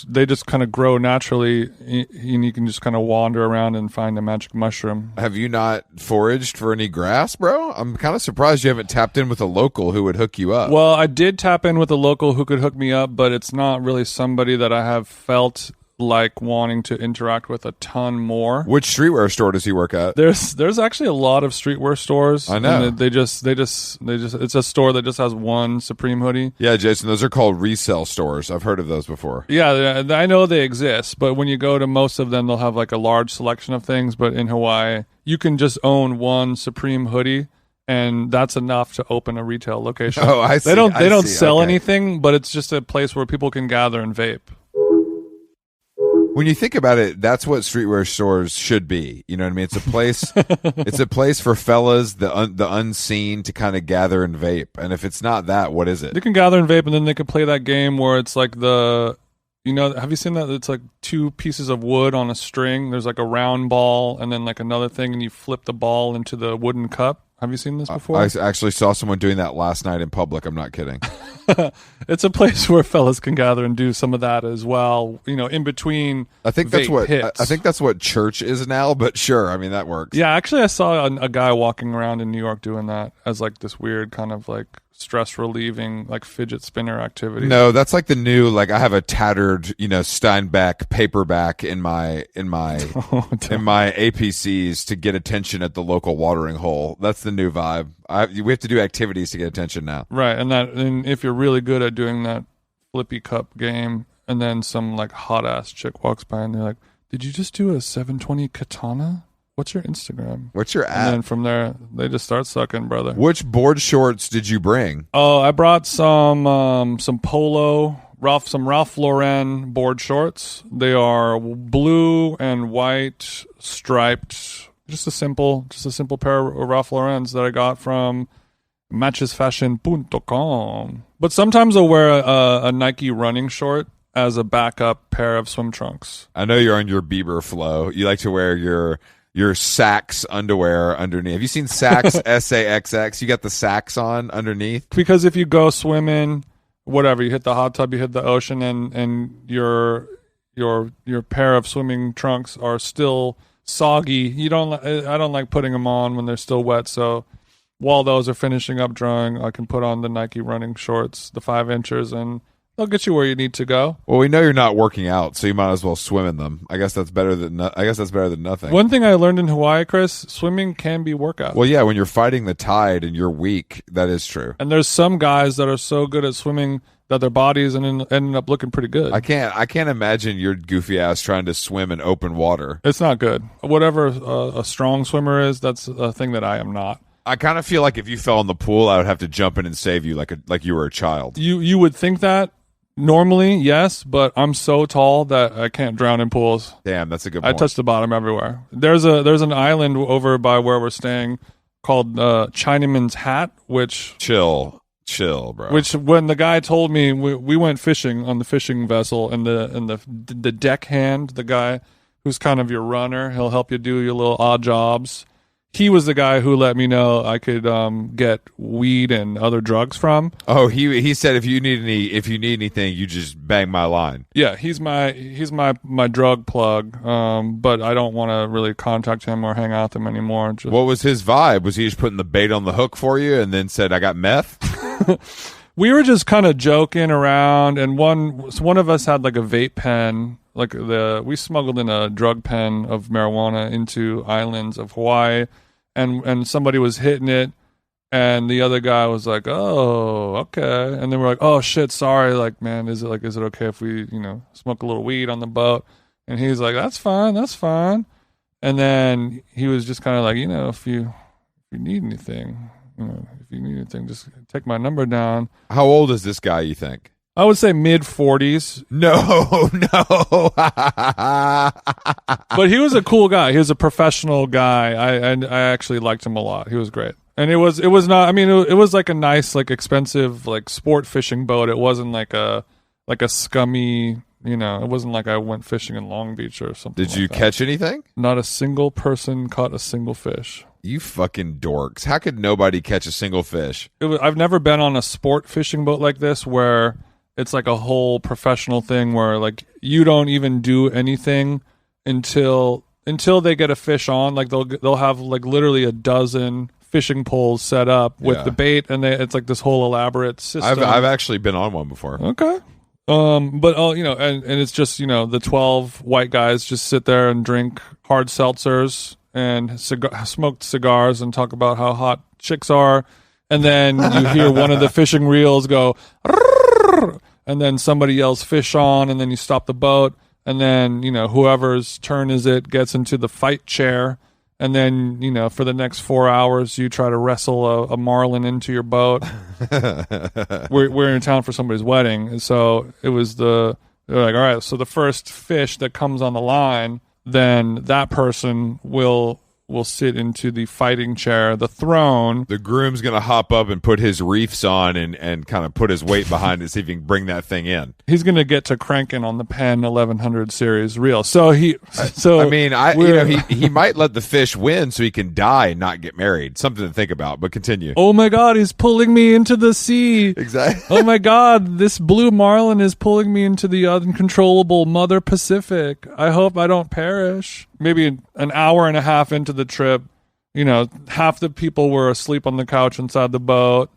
S2: They just kind of grow naturally, and you can just kind of wander around and find a magic mushroom.
S1: Have you not foraged for any grass, bro? I'm kind of surprised you haven't tapped in with a local who would hook you up.
S2: Well, I did tap in with a local who could hook me up, but it's not really somebody that I have felt like wanting to interact with a ton more.
S1: Which streetwear store does he work at?
S2: There's actually a lot of streetwear stores.
S1: I know.
S2: And they just it's a store that just has one Supreme hoodie.
S1: Yeah, Jason, those are called resale stores. I've heard of those before.
S2: Yeah, I know they exist, but when you go to most of them, they'll have like a large selection of things. But in Hawaii, you can just own one Supreme hoodie, and that's enough to open a retail location.
S1: Oh, I see.
S2: They don't sell
S1: okay.
S2: anything, but it's just a place where people can gather and vape.
S1: When you think about it, that's what streetwear stores should be. You know what I mean? It's a place. It's a place for fellas, the unseen, to kind of gather and vape. And if it's not that, what is it?
S2: They can gather and vape, and then they can play that game where it's like have you seen that? It's like two pieces of wood on a string. There's like a round ball, and then like another thing, and you flip the ball into the wooden cup. Have you seen this before?
S1: I actually saw someone doing that last night in public. I'm not kidding.
S2: It's a place where fellas can gather and do some of that as well. In between.
S1: I think that's what hits. I think that's what church is now. But sure, I mean that works.
S2: Yeah, actually, I saw a guy walking around in New York doing that as like this weird kind of like stress relieving like fidget spinner activity.
S1: No, that's like the new I have a tattered Steinbeck paperback in my APCs to get attention at the local watering hole. That's the new vibe. We have to do activities to get attention now.
S2: Right, and if you're really good at doing that flippy cup game, and then some like hot ass chick walks by and they're like, "Did you just do a 720 katana? What's your Instagram? What's your app?" And then from there, they just start sucking, brother.
S1: Which board shorts did you bring?
S2: Oh, I brought some polo, some Ralph Lauren board shorts. They are blue and white striped. Just a simple pair of Ralph Lauren's that I got from matchesfashion.com. But sometimes I'll wear a Nike running short as a backup pair of swim trunks.
S1: I know you're on your Bieber flow. You like to wear your Sax underwear underneath. Have you seen Sax SAXX? You got the Sax on underneath?
S2: Because if you go swimming, whatever, you hit the hot tub, you hit the ocean, and your pair of swimming trunks are still soggy. I don't like putting them on when they're still wet. So while those are finishing up drying, I can put on the Nike running shorts, the 5-inchers, and they'll get you where you need to go.
S1: Well, we know you're not working out, so you might as well swim in them. I guess that's better than nothing.
S2: One thing I learned in Hawaii, Chris, swimming can be workout.
S1: Well, yeah, when you're fighting the tide and you're weak, that is true.
S2: And there's some guys that are so good at swimming that their bodies ended up looking pretty good.
S1: I can't imagine your goofy ass trying to swim in open water.
S2: It's not good. Whatever a strong swimmer is, that's a thing that I am not.
S1: I kind of feel like if you fell in the pool, I would have to jump in and save you like you were a child.
S2: You would think that. Normally, yes, but I'm so tall that I can't drown in pools.
S1: Damn, that's a good point.
S2: I touch the bottom everywhere. There's an island over by where we're staying called Chinaman's Hat, which...
S1: Chill, bro.
S2: Which, when the guy told me, we went fishing on the fishing vessel, and the deckhand, the guy who's kind of your runner, he'll help you do your little odd jobs. He was the guy who let me know I could get weed and other drugs from.
S1: Oh, he said if you need anything, you just bang my line.
S2: Yeah, he's my drug plug. But I don't want to really contact him or hang out with him anymore.
S1: What was his vibe? Was he just putting the bait on the hook for you and then said, "I got meth"?
S2: We were just kind of joking around, and one of us had like a vape pen. We smuggled in a drug pen of marijuana into islands of Hawaii, and somebody was hitting it, and the other guy was like, "Oh, okay," and then we're like, "Oh shit, sorry, like, man, is it okay if we, smoke a little weed on the boat?" And he's like, "That's fine." And then he was just kind of like, if you need anything, just take my number down.
S1: How old is this guy, you think?
S2: I would say mid 40s.
S1: No.
S2: But he was a cool guy. He was a professional guy. I actually liked him a lot. He was great. And it was not, it was like a nice, like expensive, like sport fishing boat. It wasn't like a scummy, it wasn't like I went fishing in Long Beach or something.
S1: Did you catch anything?
S2: Not a single person caught a single fish.
S1: You fucking dorks. How could nobody catch a single fish?
S2: I've never been on a sport fishing boat like this where it's like a whole professional thing where like you don't even do anything until they get a fish on. Like they'll have like literally a dozen fishing poles set up with the bait, and it's like this whole elaborate system.
S1: I've actually been on one before.
S2: Okay. But and it's just the 12 white guys just sit there and drink hard seltzers and smoked cigars and talk about how hot chicks are, and then you hear one of the fishing reels go, and then somebody yells fish on, and then you stop the boat, and then whoever's turn is it gets into the fight chair, and then for the next 4 hours you try to wrestle a marlin into your boat. we're in town for somebody's wedding, and so they're like, all right, so the first fish that comes on the line, then that person will sit into the fighting chair, the throne.
S1: The groom's going to hop up and put his reefs on and kind of put his weight behind it, see if he can bring that thing in.
S2: He's going to get to cranking on the Penn 1100 series reel. He
S1: might let the fish win so he can die and not get married. Something to think about, but continue.
S2: Oh my God, he's pulling me into the sea.
S1: Exactly.
S2: Oh my God, this blue marlin is pulling me into the uncontrollable Mother Pacific. I hope I don't perish. Maybe an hour and a half into the trip, half the people were asleep on the couch inside the boat.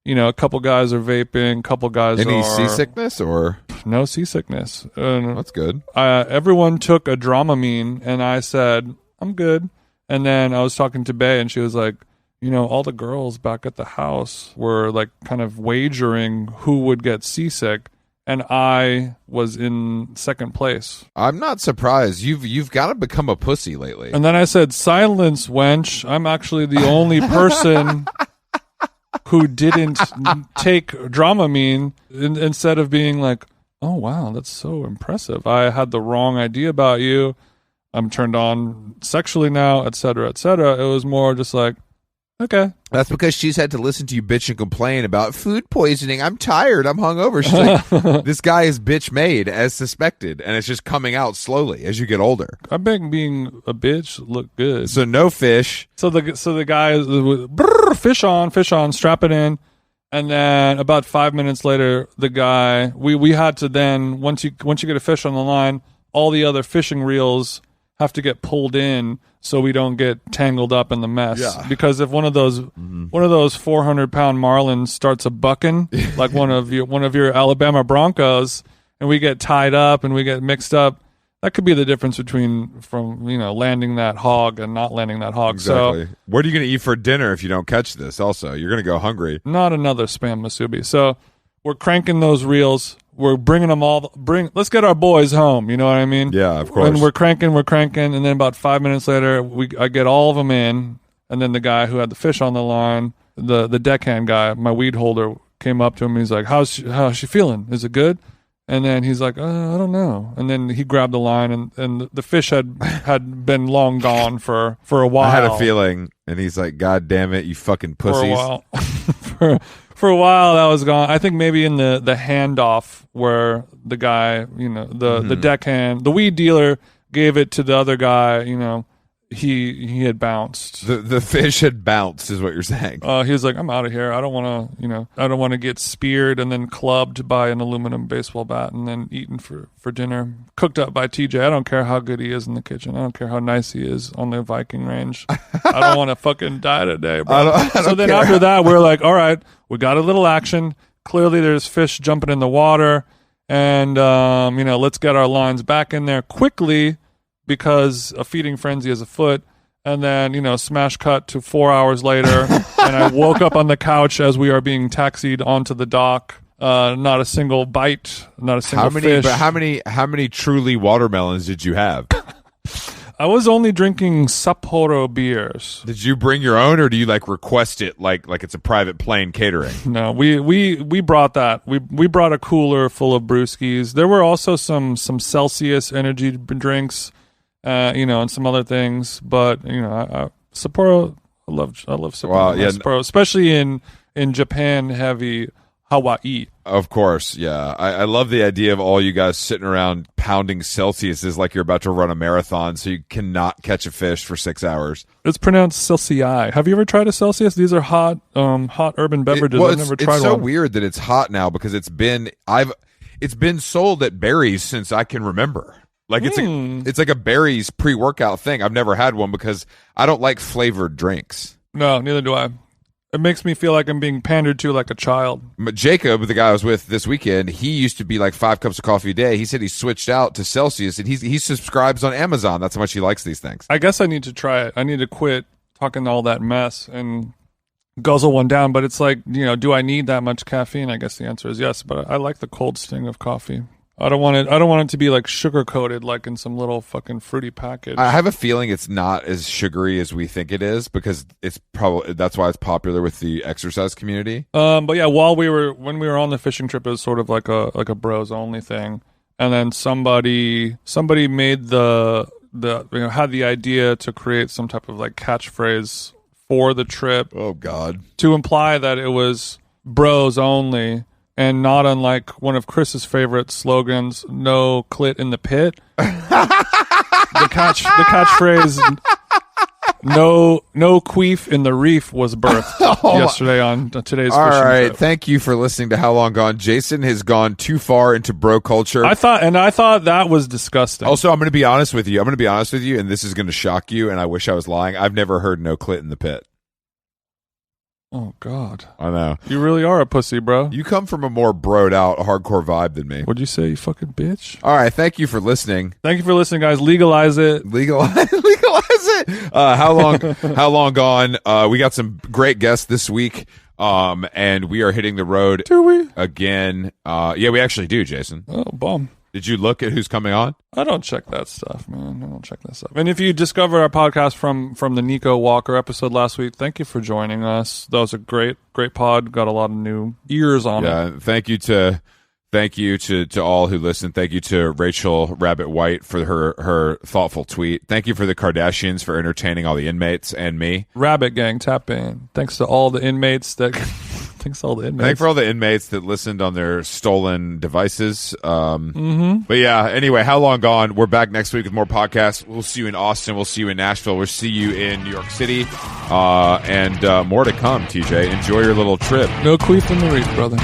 S2: A couple guys are vaping, a couple guys
S1: Any seasickness or?
S2: No seasickness.
S1: That's good.
S2: Everyone took a Dramamine, and I said, I'm good. And then I was talking to Bae, and she was like, all the girls back at the house were like kind of wagering who would get seasick. And I was in second place.
S1: I'm not surprised. You've got to become a pussy lately.
S2: And then I said, silence, wench. I'm actually the only person who didn't take Dramamine instead of being like, oh, wow, that's so impressive. I had the wrong idea about you. I'm turned on sexually now, et cetera, et cetera. It was more just like, okay.
S1: That's because she's had to listen to you bitch and complain about food poisoning. I'm tired. I'm hungover. She's like, this guy is bitch made as suspected, and it's just coming out slowly as you get older.
S2: I make being a bitch look good.
S1: So no fish.
S2: So the guy fish on, strap it in, and then about 5 minutes later, the guy we had to then once you get a fish on the line, all the other fishing reels have to get pulled in so we don't get tangled up in the mess.
S1: Yeah.
S2: Because if one of those 400-pound marlins starts a bucking like one of your Alabama Broncos, and we get tied up and we get mixed up, that could be the difference from landing that hog and not landing that hog.
S1: Exactly.
S2: So
S1: what are you going to eat for dinner if you don't catch this? Also, you're going to go hungry.
S2: Not another Spam Musubi. So we're cranking those reels. We're bringing them all. Let's get our boys home. You know what I mean?
S1: Yeah, of course.
S2: And we're cranking, and then about 5 minutes later, I get all of them in, and then the guy who had the fish on the line, the deckhand guy, my weed holder, came up to him and he's like, "How's she feeling? Is it good?" And then he's like, "I don't know." And then he grabbed the line, and the fish had been long gone for a while.
S1: I had a feeling, and he's like, "God damn it, you fucking pussies!"
S2: For a while. For a while, that was gone. I think maybe in the handoff where the guy, the deckhand, the weed dealer gave it to the other guy, he had bounced.
S1: The fish had bounced, is what you're saying.
S2: He was like, "I'm out of here. I don't want to get speared and then clubbed by an aluminum baseball bat and then eaten for dinner, cooked up by TJ. I don't care how good he is in the kitchen. I don't care how nice he is on the Viking range. I don't want to fucking die today, bro." So then after that, we're like, all right, we got a little action. Clearly, there's fish jumping in the water, and let's get our lines back in there quickly, because a feeding frenzy is afoot. And then, smash cut to 4 hours later, and I woke up on the couch as we are being taxied onto the dock. Not a single bite, not a single fish.
S1: But how many truly watermelons did you have?
S2: I was only drinking Sapporo beers.
S1: Did you bring your own, or do you like request it like it's a private plane catering?
S2: No, we brought that. We brought a cooler full of brewskis. There were also some Celsius energy drinks, and some other things. But Sapporo, I love Sapporo.
S1: Well, yeah.
S2: Sapporo, especially in Japan heavy Hawaii.
S1: Of course, yeah. I love the idea of all you guys sitting around pounding Celsius like you're about to run a marathon, so you cannot catch a fish for 6 hours.
S2: It's pronounced Celsius. Have you ever tried a Celsius? These are hot urban beverages. I've never tried one.
S1: It's so weird that it's hot now because it's been sold at Barry's since I can remember. Like it's like a Barry's pre-workout thing. I've never had one because I don't like flavored drinks.
S2: No, neither do I. It makes me feel like I'm being pandered to like a child.
S1: Jacob, the guy I was with this weekend, he used to be like 5 cups of coffee a day. He said he switched out to Celsius, and he subscribes on Amazon. That's how much he likes these things.
S2: I guess I need to try it. I need to quit talking all that mess and guzzle one down. But it's like, do I need that much caffeine? I guess the answer is yes. But I like the cold sting of coffee. I don't want it to be like sugar coated, like in some little fucking fruity package.
S1: I have a feeling it's not as sugary as we think it is because that's why it's popular with the exercise community.
S2: But yeah, when we were on the fishing trip, it was sort of like a bros only thing, and then somebody made had the idea to create some type of like catchphrase for the trip.
S1: Oh God!
S2: To imply that it was bros only. And not unlike one of Chris's favorite slogans, "No clit in the pit." the catchphrase, "No queef in the reef" was birthed yesterday on today's.
S1: All
S2: fishing
S1: right,
S2: trip.
S1: Thank you for listening to How Long Gone. Jason has gone too far into bro culture.
S2: I thought that was disgusting.
S1: Also, I'm going to be honest with you, and this is going to shock you. And I wish I was lying. I've never heard "No clit in the pit."
S2: Oh, God.
S1: I know.
S2: You really are a pussy, bro.
S1: You come from a more broed out, hardcore vibe than me.
S2: What'd you say, you fucking bitch?
S1: All right. Thank you for listening.
S2: Thank you for listening, guys. Legalize it.
S1: Legalize it. How long gone? We got some great guests this week. And we are hitting the road.
S2: Do we?
S1: Again. Yeah, we actually do, Jason.
S2: Oh, bum.
S1: Did you look at who's coming on?
S2: I don't check that stuff, man. I don't check that stuff. And if you discovered our podcast from the Nico Walker episode last week, thank you for joining us. That was a great pod. Got a lot of new ears on it.
S1: Yeah, thank you to all who listened. Thank you to Rachel Rabbit White for her thoughtful tweet. Thank you for the Kardashians for entertaining all the inmates and me.
S2: Rabbit Gang, tap in. Thanks to all the inmates that... Thanks for all the inmates that listened on their stolen devices. But yeah, anyway, How Long Gone? We're back next week with more podcasts. We'll see you in Austin. We'll see you in Nashville. We'll see you in New York City. And more to come, TJ. Enjoy your little trip. No queef in the reef, brother.